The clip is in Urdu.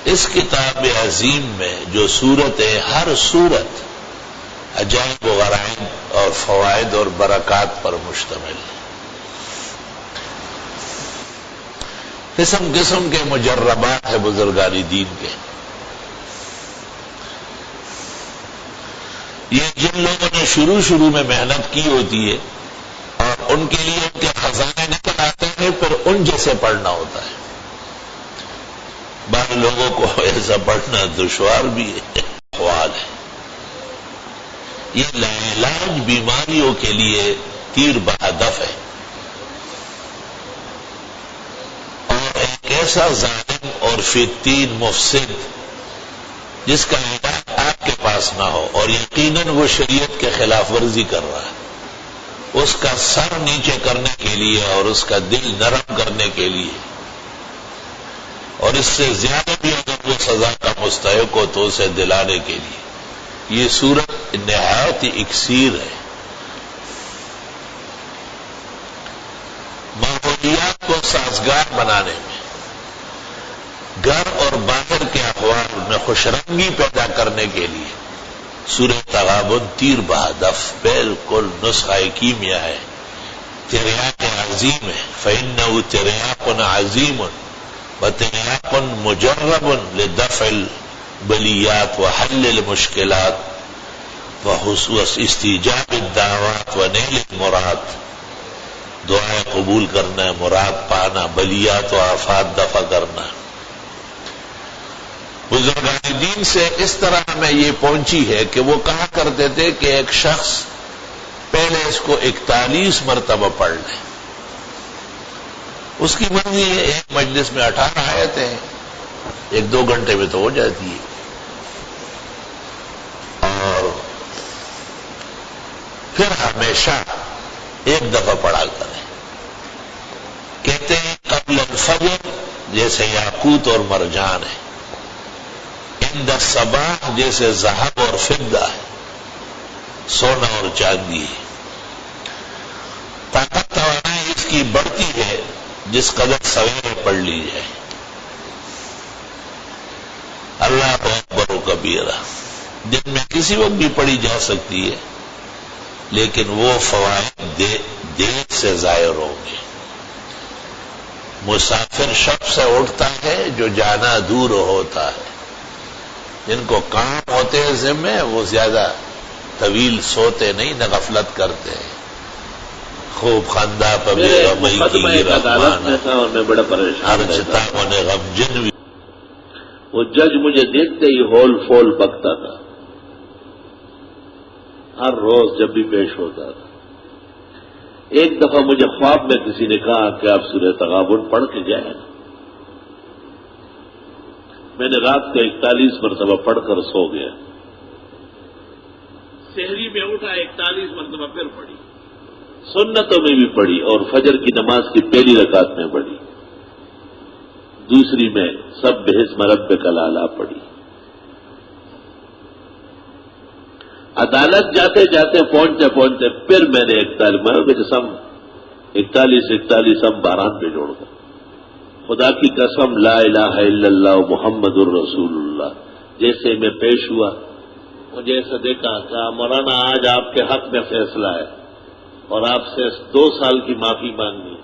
اس کتاب عظیم میں جو سورت ہے، ہر سورت عجائب و غرائب اور فوائد اور برکات پر مشتمل ہے. قسم قسم کے مجربات ہے بزرگان دین کے. یہ جن لوگوں نے شروع میں محنت کی ہوتی ہے اور ان کے لیے ان کے خزانے نکل آتے ہیں، پھر ان جیسے پڑھنا ہوتا ہے. بعض لوگوں کو ایسا پڑھنا دشوار بھی ہے، احوال ہے. یہ لاعلاج بیماریوں کے لیے تیر بہدف ہے. اور ایک ایسا ظالم اور فتین مفسد جس کا علاج آپ کے پاس نہ ہو اور یقیناً وہ شریعت کے خلاف ورزی کر رہا ہے، اس کا سر نیچے کرنے کے لیے اور اس کا دل نرم کرنے کے لیے، اور اس سے زیادہ بھی اگر وہ سزا کا مستحق ہو تو اسے دلانے کے لیے یہ صورت نہایت ہی اکسیر ہے. ماحولیات کو سازگار بنانے میں، گھر اور باہر کے احوال میں خوش رنگی پیدا کرنے کے لیے سورۃ تغابن تیر بہدف بالکل نسخہ کیمیا ہے. تریاق عظیم ہے. فإنه تریاق عظیم وتریاق مجرب لدفع البلیات وحل المشکلات واستجاب الدعوات ونیل المراد. دعائیں قبول کرنا، مراد پانا، بلیات و آفات دفع کرنا. بزرگان دین سے اس طرح ہمیں یہ پہنچی ہے کہ وہ کہا کرتے تھے کہ ایک شخص پہلے اس کو 41 مرتبہ پڑھ لے. اس کی مرضی ہے، ایک مجلس میں 18 آیتیں ہیں، 1-2 گھنٹے میں تو ہو جاتی ہے. اور پھر ہمیشہ ایک دفعہ پڑھا کریں. کہتے ہیں قبل الفجر جیسے یاقوت اور مرجان ہے، عند الصباح جیسے ذهب اور فضہ ہے، سونا اور چاندی ہے. طاقت توانائی اس کی بڑھتی ہے جس قدر سویرے پڑھ لی جائے. اللہ اکبر و کبیرہ دن میں کسی وقت بھی پڑھی جا سکتی ہے، لیکن وہ فوائد دیر سے ظاہر ہوں گے. مسافر شب سے اٹھتا ہے جو جانا دور ہوتا ہے. جن کو کام ہوتے ہیں ذمے وہ زیادہ طویل سوتے نہیں نہ غفلت کرتے ہیں. خوب خندہ پبی غمی کی رحمان اور میں بڑا پریشان ہر چتا نے غم جن بھی. وہ جج مجھے دیکھتے ہی ہول فول بکتا تھا، ہر روز جب بھی پیش ہوتا تھا. ایک دفعہ مجھے خواب میں کسی نے کہا کہ آپ سورۃ تغابن پڑھ کے جائیں. میں نے رات کو 41 مرتبہ پڑھ کر سو گیا. سحری میں اٹھا 41 مرتبہ پھر پڑھی، سنتوں میں بھی پڑھی اور فجر کی نماز کی پہلی رکعت میں پڑھی، دوسری میں سبح اسم ربک الاعلی پڑھی. عدالت جاتے جاتے پہنچتے پھر میں نے 41 ہم 12 پہ جوڑ کر خدا کی قسم لا الہ الا اللہ محمد الرسول اللہ جیسے میں پیش ہوا مجھے ایسا دیکھا کہ مولانا آج آپ کے حق میں فیصلہ ہے اور آپ سے 2 سال کی معافی مانگنی.